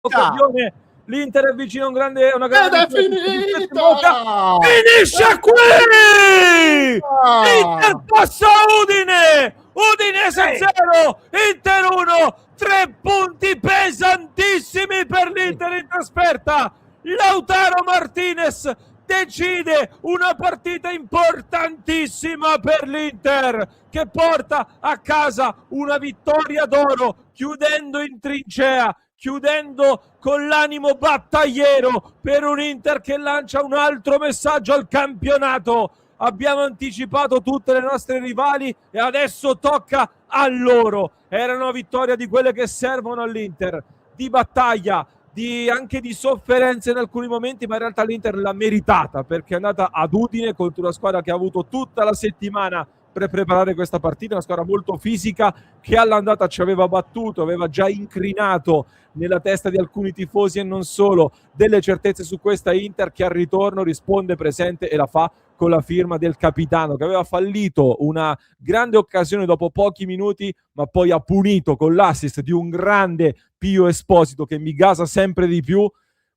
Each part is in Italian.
occasione, l'Inter è vicino a una grande... Ed è finita! Finisce qui! Inter passa Udine! Udinese 0, Inter 1, 3 punti pesantissimi per l'Inter in trasferta. Lautaro Martinez decide una partita importantissima per l'Inter, che porta a casa una vittoria d'oro, chiudendo in trincea, chiudendo con l'animo battagliero per un Inter che lancia un altro messaggio al campionato. Abbiamo anticipato tutte le nostre rivali e adesso tocca a loro. Era una vittoria di quelle che servono all'Inter, di battaglia, anche di sofferenza in alcuni momenti, ma in realtà l'Inter l'ha meritata, perché è andata ad Udine contro una squadra che ha avuto tutta la settimana per preparare questa partita, una squadra molto fisica che all'andata ci aveva battuto, aveva già incrinato nella testa di alcuni tifosi e non solo delle certezze su questa Inter, che al ritorno risponde presente e la fa con la firma del capitano, che aveva fallito una grande occasione dopo pochi minuti, ma poi ha punito con l'assist di un grande Pio Esposito che mi gasa sempre di più.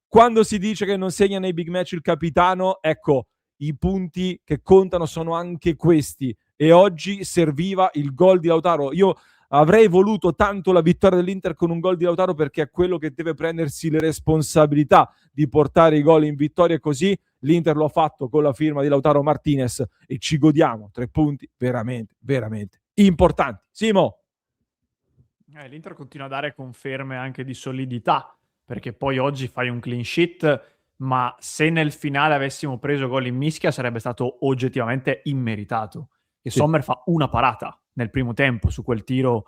Quando si dice che non segna nei big match il capitano, ecco, i punti che contano sono anche questi, e oggi serviva il gol di Lautaro. Io avrei voluto tanto la vittoria dell'Inter con un gol di Lautaro, perché è quello che deve prendersi le responsabilità di portare i gol in vittoria, e così l'Inter lo ha fatto con la firma di Lautaro Martinez e ci godiamo 3 punti veramente, veramente importanti. Simo? L'Inter continua a dare conferme anche di solidità, perché poi oggi fai un clean sheet, ma se nel finale avessimo preso gol in mischia sarebbe stato oggettivamente immeritato. E sì. Sommer fa una parata nel primo tempo su quel tiro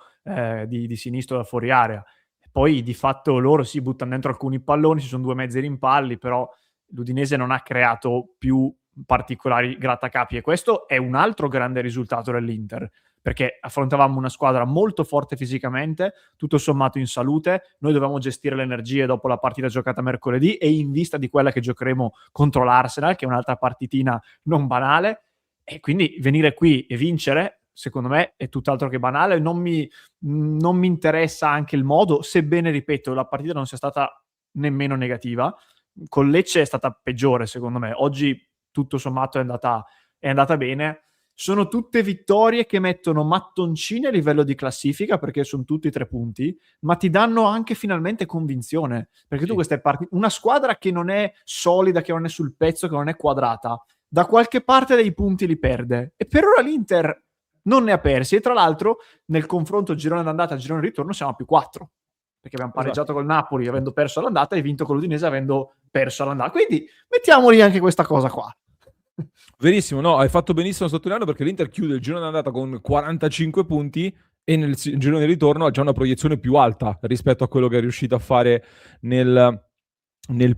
di sinistro da fuori area. Poi di fatto loro si buttano dentro alcuni palloni, ci sono 2 mezzi rimpalli, però l'Udinese non ha creato più particolari grattacapi, e questo è un altro grande risultato dell'Inter, perché affrontavamo una squadra molto forte fisicamente, tutto sommato in salute. Noi dovevamo gestire le energie dopo la partita giocata mercoledì e in vista di quella che giocheremo contro l'Arsenal, che è un'altra partitina non banale, e quindi venire qui e vincere, secondo me, è tutt'altro che banale. Non mi interessa anche il modo, sebbene, ripeto, la partita non sia stata nemmeno negativa. Con Lecce è stata peggiore, secondo me. Oggi, tutto sommato, è andata bene. Sono tutte vittorie che mettono mattoncini a livello di classifica, perché sono tutti 3 punti, ma ti danno anche finalmente convinzione, perché sì. Tu queste una squadra che non è solida, che non è sul pezzo, che non è quadrata, da qualche parte dei punti li perde, e per ora l'Inter non ne ha persi, e tra l'altro nel confronto girone d'andata girone di ritorno siamo a +4, perché abbiamo pareggiato col Napoli avendo perso all'andata e vinto con l'Udinese avendo perso all'andata, quindi mettiamoli anche questa cosa qua. Verissimo, no, hai fatto benissimo a sottolinearlo, perché l'Inter chiude il girone d'andata con 45 punti e nel girone di ritorno ha già una proiezione più alta rispetto a quello che è riuscito a fare nella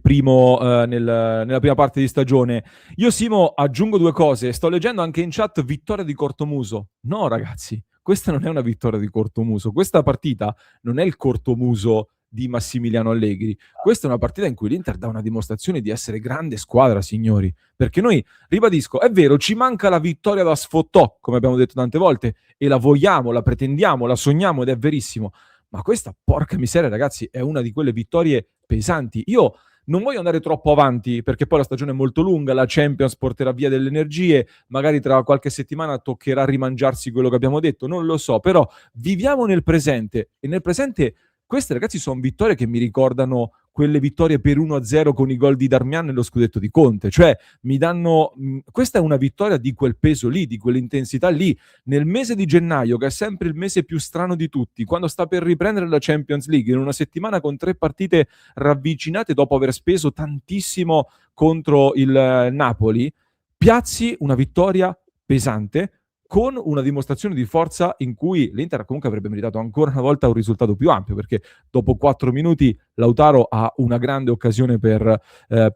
prima parte di stagione. Io, Simo, aggiungo 2 cose. Sto leggendo anche in chat vittoria di cortomuso. No, ragazzi, questa non è una vittoria di cortomuso. Questa partita non è il cortomuso di Massimiliano Allegri. Questa è una partita in cui l'Inter dà una dimostrazione di essere grande squadra, signori, perché noi, ribadisco, è vero, ci manca la vittoria da sfottò, come abbiamo detto tante volte, e la vogliamo, la pretendiamo, la sogniamo, ed è verissimo, ma questa, porca miseria, ragazzi, è una di quelle vittorie pesanti. Io non voglio andare troppo avanti, perché poi la stagione è molto lunga, la Champions porterà via delle energie, magari tra qualche settimana toccherà rimangiarsi quello che abbiamo detto, non lo so, però viviamo nel presente, e nel presente queste, ragazzi, sono vittorie che mi ricordano quelle vittorie per 1-0 con i gol di Darmian nello scudetto di Conte. Cioè, mi danno... Questa è una vittoria di quel peso lì, di quell'intensità lì. Nel mese di gennaio, che è sempre il mese più strano di tutti, quando sta per riprendere la Champions League, in una settimana con 3 partite ravvicinate dopo aver speso tantissimo contro il Napoli, piazzi una vittoria pesante, con una dimostrazione di forza in cui l'Inter comunque avrebbe meritato ancora una volta un risultato più ampio, perché dopo 4 minuti Lautaro ha una grande occasione per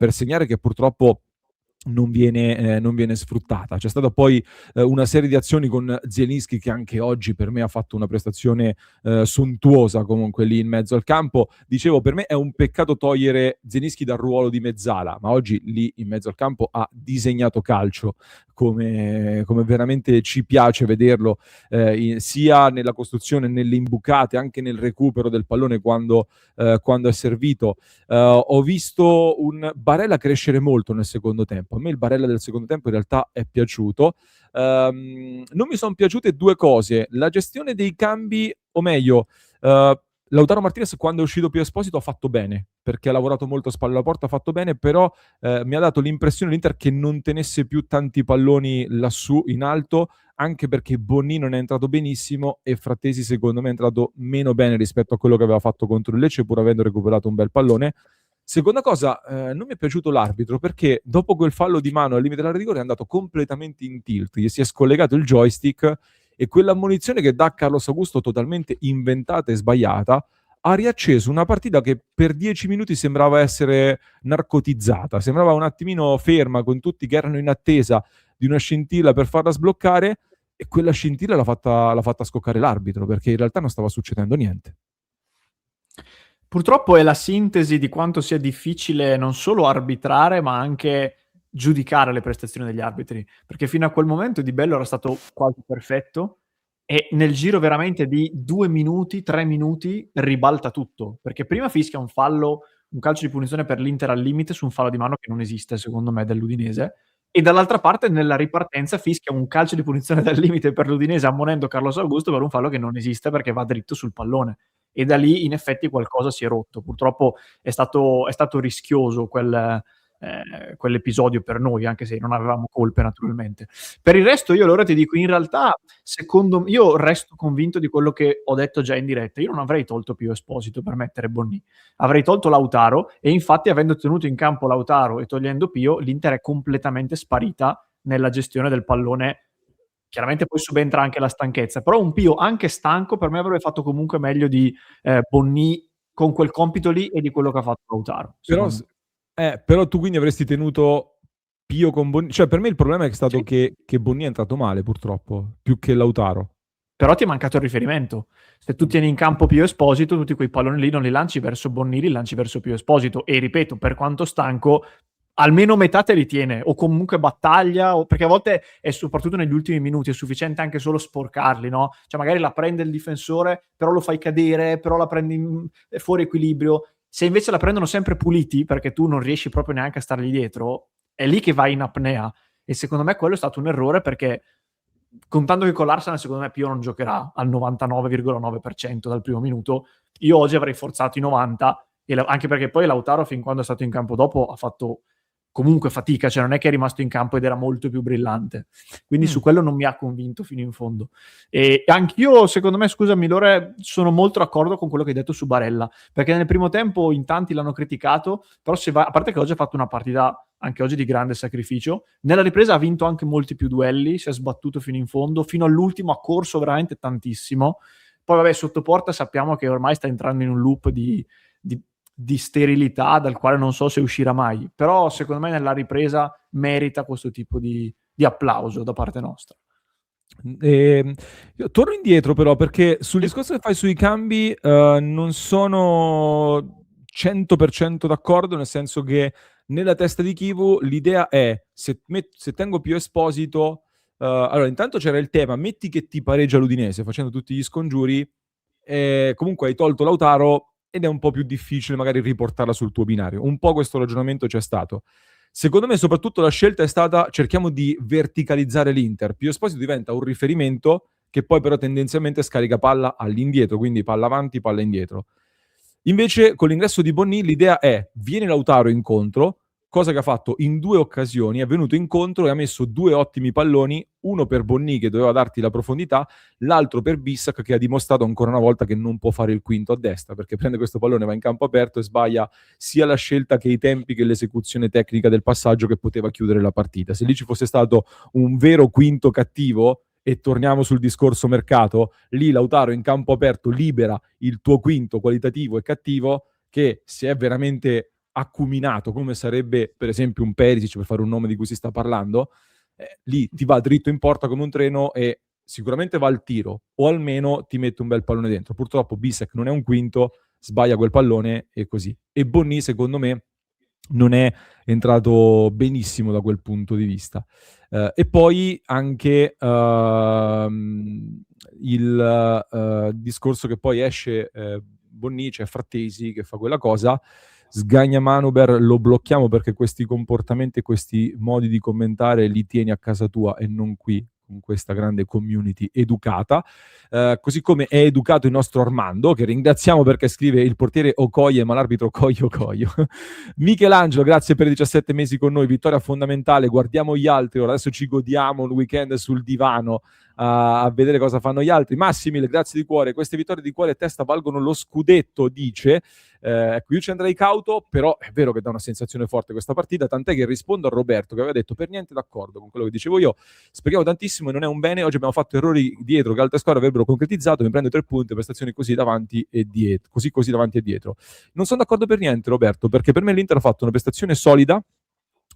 segnare, che purtroppo non viene sfruttata. C'è stata poi una serie di azioni con Zielinski, che anche oggi per me ha fatto una prestazione sontuosa comunque lì in mezzo al campo. Dicevo, per me è un peccato togliere Zielinski dal ruolo di mezzala, ma oggi lì in mezzo al campo ha disegnato calcio come veramente ci piace vederlo, sia nella costruzione, nelle imbucate, anche nel recupero del pallone quando è servito. Ho visto un Barella crescere molto nel secondo tempo. A me il Barella del secondo tempo in realtà è piaciuto. Non mi sono piaciute due cose: la gestione dei cambi, o meglio, Lautaro Martinez quando è uscito Pio Esposito ha fatto bene, perché ha lavorato molto a spalle alla porta, ha fatto bene, però mi ha dato l'impressione l'Inter che non tenesse più tanti palloni lassù in alto, anche perché Bonni non è entrato benissimo e Frattesi secondo me è entrato meno bene rispetto a quello che aveva fatto contro il Lecce, pur avendo recuperato un bel pallone. Seconda cosa, non mi è piaciuto l'arbitro, perché dopo quel fallo di mano al limite della rigore è andato completamente in tilt, gli si è scollegato il joystick e quell'ammonizione che dà Carlos Augusto, totalmente inventata e sbagliata, ha riacceso una partita che per 10 minuti sembrava essere narcotizzata, sembrava un attimino ferma, con tutti che erano in attesa di una scintilla per farla sbloccare, e quella scintilla l'ha fatta scoccare l'arbitro, perché in realtà non stava succedendo niente. Purtroppo è la sintesi di quanto sia difficile non solo arbitrare, ma anche giudicare le prestazioni degli arbitri, perché fino a quel momento Di Bello era stato quasi perfetto e nel giro veramente di 2 minuti, 3 minuti ribalta tutto, perché prima fischia un fallo, un calcio di punizione per l'Inter al limite su un fallo di mano che non esiste secondo me dell'Udinese, e dall'altra parte nella ripartenza fischia un calcio di punizione dal limite per l'Udinese ammonendo Carlos Augusto per un fallo che non esiste perché va dritto sul pallone, e da lì in effetti qualcosa si è rotto. Purtroppo è stato rischioso quell'episodio per noi, anche se non avevamo colpe naturalmente. Per il resto io allora ti dico, in realtà io resto convinto di quello che ho detto già in diretta. Io non avrei tolto Pio Esposito per mettere Bonni, avrei tolto Lautaro, e infatti avendo tenuto in campo Lautaro e togliendo Pio, l'Inter è completamente sparita nella gestione del pallone. Chiaramente poi subentra anche la stanchezza, però un Pio anche stanco per me avrebbe fatto comunque meglio di Bonni con quel compito lì e di quello che ha fatto Lautaro. Però tu quindi avresti tenuto Pio con Bonni. Cioè, per me il problema è stato Sì. che Bonni è entrato male, purtroppo, più che Lautaro. Però ti è mancato il riferimento. Se tu tieni in campo Pio Esposito, tutti quei palloni lì non li lanci verso Bonni, li lanci verso Pio Esposito. E ripeto, per quanto stanco, almeno metà te li tiene, o comunque battaglia, perché a volte, e soprattutto negli ultimi minuti, è sufficiente anche solo sporcarli, no? Cioè magari la prende il difensore, però lo fai cadere, però la prendi fuori equilibrio. Se invece la prendono sempre puliti, perché tu non riesci proprio neanche a stargli dietro, è lì che vai in apnea. E secondo me quello è stato un errore, perché contando che con l'Arsenal secondo me Pio non giocherà al 99,9% dal primo minuto, io oggi avrei forzato i 90, anche perché poi Lautaro fin quando è stato in campo dopo ha fatto comunque fatica, cioè non è che è rimasto in campo ed era molto più brillante, quindi su quello non mi ha convinto fino in fondo. E anch'io, secondo me, scusami Lore, sono molto d'accordo con quello che hai detto su Barella, perché nel primo tempo in tanti l'hanno criticato, però a parte che oggi ha fatto una partita anche oggi di grande sacrificio, nella ripresa ha vinto anche molti più duelli, si è sbattuto fino in fondo, fino all'ultimo ha corso veramente tantissimo. Poi vabbè, sotto porta sappiamo che ormai sta entrando in un loop di sterilità dal quale non so se uscirà mai, però secondo me nella ripresa merita questo tipo di applauso da parte nostra. Io torno indietro però, perché sul discorso che fai sui cambi non sono 100% d'accordo, nel senso che nella testa di Kivu l'idea è se tengo Pio Esposito, allora intanto c'era il tema, metti che ti pareggia l'Udinese facendo tutti gli scongiuri, comunque hai tolto Lautaro ed è un po' più difficile magari riportarla sul tuo binario. Un po' questo ragionamento c'è stato. Secondo me soprattutto la scelta è stata: cerchiamo di verticalizzare l'Inter. Pio Esposito diventa un riferimento che poi però tendenzialmente scarica palla all'indietro, quindi palla avanti, palla indietro. Invece con l'ingresso di Bonni l'idea è: viene Lautaro incontro, cosa che ha fatto in 2 occasioni, è venuto incontro e ha messo 2 ottimi palloni, uno per Bonni che doveva darti la profondità, l'altro per Bissac che ha dimostrato ancora una volta che non può fare il quinto a destra, perché prende questo pallone, va in campo aperto e sbaglia sia la scelta che i tempi che l'esecuzione tecnica del passaggio, che poteva chiudere la partita. Se lì ci fosse stato un vero quinto cattivo, e torniamo sul discorso mercato, lì Lautaro in campo aperto libera il tuo quinto qualitativo e cattivo, che se è veramente acuminato, come sarebbe per esempio un Perisic, per fare un nome di cui si sta parlando, lì ti va dritto in porta come un treno e sicuramente va al tiro, o almeno ti mette un bel pallone dentro. Purtroppo Bisek non è un quinto, sbaglia quel pallone e così. E Bonni, secondo me, non è entrato benissimo da quel punto di vista. E poi anche il discorso che poi esce Bonni, c'è Frattesi che fa quella cosa, sgagna Manuber, lo blocchiamo perché questi comportamenti e questi modi di commentare li tieni a casa tua e non qui con questa grande community educata, così come è educato il nostro Armando, che ringraziamo perché scrive il portiere Okoye ma l'arbitro Coio. Michelangelo, grazie per i 17 mesi con noi, vittoria fondamentale, guardiamo gli altri, ora adesso ci godiamo un weekend sul divano a vedere cosa fanno gli altri. Massimil, grazie di cuore, queste vittorie di cuore e testa valgono lo scudetto, dice. Ecco, io ci andrei cauto, però è vero che dà una sensazione forte questa partita, tant'è che rispondo a Roberto che aveva detto per niente d'accordo con quello che dicevo io, speriamo tantissimo e non è un bene, oggi abbiamo fatto errori dietro che altre squadre avrebbero concretizzato, mi prendo 3 punti, prestazioni così davanti e dietro, così davanti e dietro. Non sono d'accordo per niente, Roberto, perché per me l'Inter ha fatto una prestazione solida.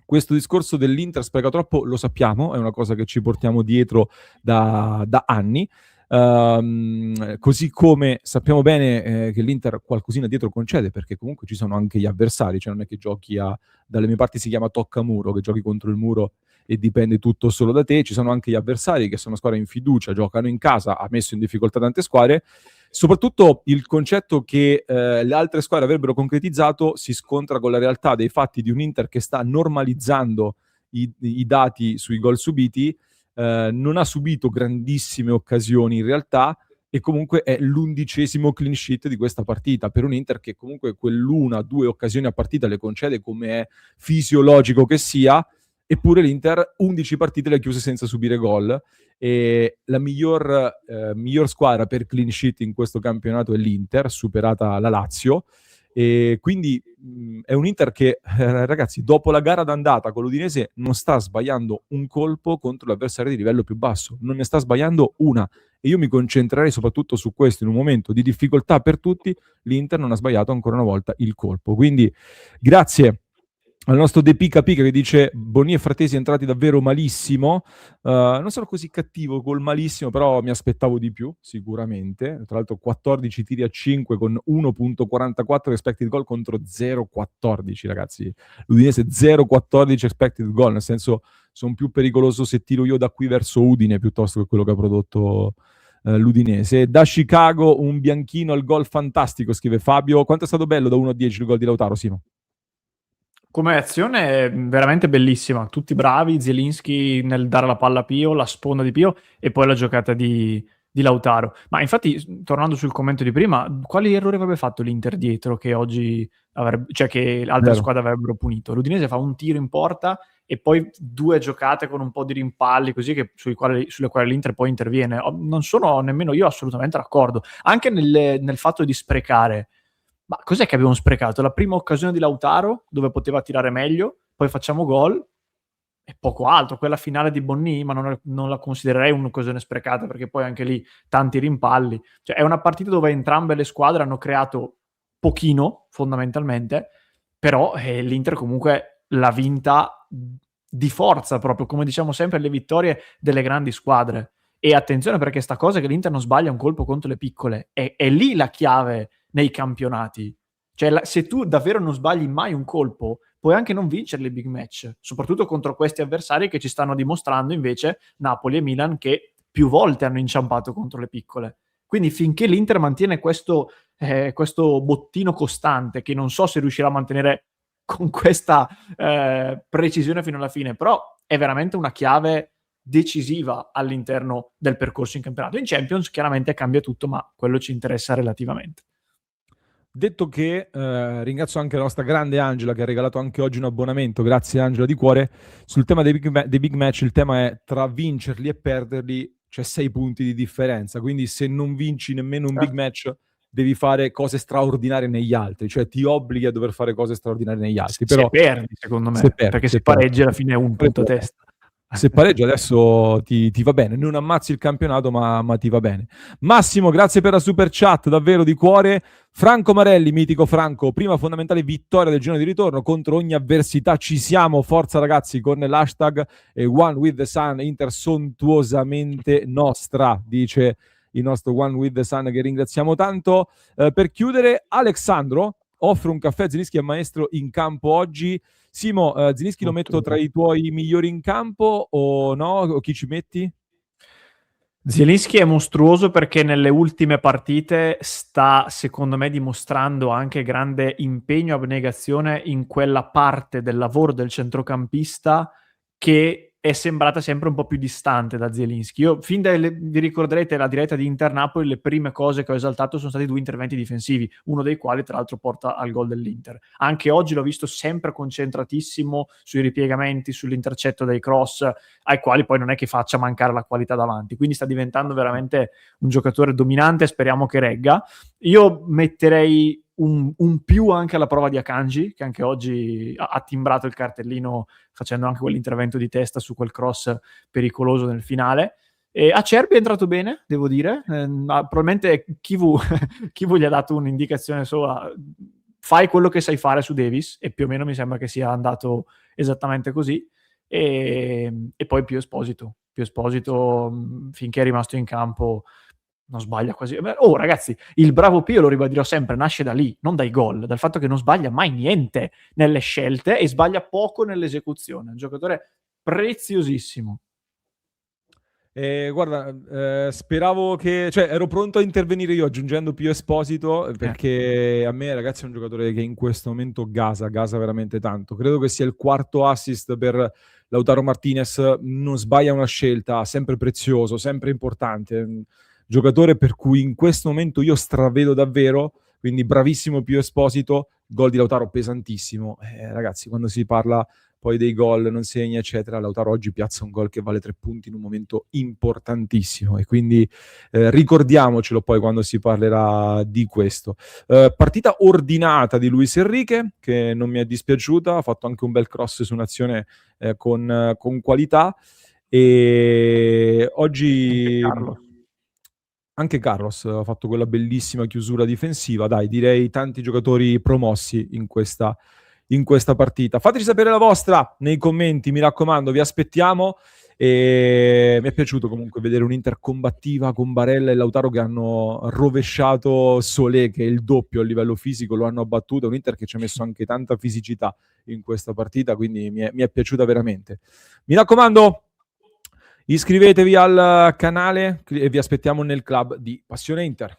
Questo discorso dell'Inter spreca troppo lo sappiamo, è una cosa che ci portiamo dietro da anni. Così come sappiamo bene che l'Inter qualcosina dietro concede, perché comunque ci sono anche gli avversari, cioè non è che giochi dalle mie parti si chiama tocca muro, che giochi contro il muro e dipende tutto solo da te, ci sono anche gli avversari che sono squadre in fiducia, giocano in casa, ha messo in difficoltà tante squadre, soprattutto il concetto che le altre squadre avrebbero concretizzato si scontra con la realtà dei fatti di un Inter che sta normalizzando i dati sui gol subiti, non ha subito grandissime occasioni in realtà e comunque è l'11° clean sheet di questa partita per un Inter che comunque quell'una, 2 occasioni a partita le concede come è fisiologico che sia, eppure l'Inter 11 partite le ha chiuse senza subire gol e la miglior squadra per clean sheet in questo campionato è l'Inter, superata la Lazio. E quindi è un Inter che, ragazzi, dopo la gara d'andata con l'Udinese non sta sbagliando un colpo contro l'avversario di livello più basso, non ne sta sbagliando una. E io mi concentrerei soprattutto su questo, in un momento di difficoltà per tutti, l'Inter non ha sbagliato ancora una volta il colpo. Quindi grazie al nostro De Pica Pica che dice Bonni e Frattesi entrati davvero malissimo, non sono così cattivo col malissimo, però mi aspettavo di più sicuramente, tra l'altro 14 tiri a 5 con 1.44 expected goal contro 0.14 ragazzi, l'Udinese 0.14 expected goal, nel senso sono più pericoloso se tiro io da qui verso Udine piuttosto che quello che ha prodotto l'Udinese. Da Chicago un bianchino al gol fantastico, scrive Fabio. Quanto è stato bello da 1 a 10 il gol di Lautaro, Simo? Come azione è veramente bellissima, tutti bravi, Zielinski nel dare la palla a Pio, la sponda di Pio e poi la giocata di Lautaro. Ma infatti, tornando sul commento di prima, quali errori avrebbe fatto l'Inter dietro che oggi cioè che altre squadre avrebbero punito? L'Udinese fa un tiro in porta e poi 2 giocate con un po' di rimpalli così sulle quali l'Inter poi interviene. Non sono nemmeno io assolutamente d'accordo. Anche nel fatto di sprecare. Ma cos'è che abbiamo sprecato? La prima occasione di Lautaro, dove poteva tirare meglio, poi facciamo gol e poco altro. Quella finale di Bonni, ma non la considererei un'occasione sprecata, perché poi anche lì tanti rimpalli. Cioè, è una partita dove entrambe le squadre hanno creato pochino, fondamentalmente, però l'Inter comunque l'ha vinta di forza, proprio come diciamo sempre, le vittorie delle grandi squadre. E attenzione, perché sta cosa che l'Inter non sbaglia un colpo contro le piccole, è lì la chiave nei campionati. Cioè, se tu davvero non sbagli mai un colpo, puoi anche non vincere le big match, soprattutto contro questi avversari che ci stanno dimostrando invece Napoli e Milan, che più volte hanno inciampato contro le piccole. Quindi finché l'Inter mantiene questo bottino costante, che non so se riuscirà a mantenere con questa precisione fino alla fine, però è veramente una chiave decisiva all'interno del percorso in campionato. In Champions chiaramente cambia tutto, ma quello ci interessa relativamente. Detto che ringrazio anche la nostra grande Angela che ha regalato anche oggi un abbonamento, grazie Angela di cuore. Sul tema dei big match il tema è tra vincerli e perderli c'è 6 punti di differenza, quindi se non vinci nemmeno un big match devi fare cose straordinarie negli altri, cioè ti obblighi a dover fare cose straordinarie negli altri. Però se perdi, secondo me, perché se pareggi alla fine è un punto a testa. Se pareggia adesso ti va bene, non ammazzi il campionato ma ti va bene. Massimo, grazie per la super chat, davvero di cuore. Franco Marelli, mitico Franco, prima fondamentale vittoria del girone di ritorno contro ogni avversità, ci siamo, forza ragazzi, con l'hashtag One with the Sun, Inter sontuosamente nostra, dice il nostro One with the Sun, che ringraziamo tanto. Per chiudere, Alexandro offre un caffè Zelinski a maestro in campo oggi. Simo, Zelinski lo metto tra i tuoi migliori in campo o no? O chi ci metti? Zielinski è mostruoso perché nelle ultime partite sta, secondo me, dimostrando anche grande impegno e abnegazione in quella parte del lavoro del centrocampista che è sembrata sempre un po' più distante da Zielinski. Io, vi ricorderete la diretta di Inter-Napoli, le prime cose che ho esaltato sono stati 2 interventi difensivi, uno dei quali tra l'altro porta al gol dell'Inter. Anche oggi l'ho visto sempre concentratissimo sui ripiegamenti, sull'intercetto dei cross, ai quali poi non è che faccia mancare la qualità davanti. Quindi sta diventando veramente un giocatore dominante, speriamo che regga. Io metterei un più anche alla prova di Akanji, che anche oggi ha timbrato il cartellino facendo anche quell'intervento di testa su quel cross pericoloso nel finale. E Acerbi è entrato bene, devo dire. Probabilmente Kivu gli ha dato un'indicazione sola: fai quello che sai fare su Davis, e più o meno mi sembra che sia andato esattamente così. E poi Pio Esposito, finché è rimasto in campo non sbaglia quasi. Oh ragazzi, il bravo Pio, lo ribadirò sempre, nasce da lì, non dai gol, dal fatto che non sbaglia mai niente nelle scelte e sbaglia poco nell'esecuzione. Un giocatore preziosissimo. Guarda, speravo che... Cioè, ero pronto a intervenire io aggiungendo Pio Esposito, perché a me, ragazzi, è un giocatore che in questo momento gasa veramente tanto. Credo che sia il 4º assist per Lautaro Martinez, non sbaglia una scelta, sempre prezioso, sempre importante. Giocatore per cui in questo momento io stravedo davvero, quindi bravissimo Pio Esposito, gol di Lautaro pesantissimo. Ragazzi, quando si parla poi dei gol, non segna, eccetera, Lautaro oggi piazza un gol che vale 3 punti in un momento importantissimo, e quindi ricordiamocelo poi quando si parlerà di questo. Partita ordinata di Luis Enrique, che non mi è dispiaciuta, ha fatto anche un bel cross su un'azione con qualità, e oggi... Anche Carlos ha fatto quella bellissima chiusura difensiva. Dai, direi tanti giocatori promossi in questa partita. Fateci sapere la vostra nei commenti, mi raccomando, vi aspettiamo. E mi è piaciuto comunque vedere un'Inter combattiva con Barella e Lautaro che hanno rovesciato Solé, che è il doppio a livello fisico, lo hanno abbattuto. Un Inter che ci ha messo anche tanta fisicità in questa partita, quindi mi è piaciuta veramente. Mi raccomando, iscrivetevi al canale e vi aspettiamo nel club di Passione Inter.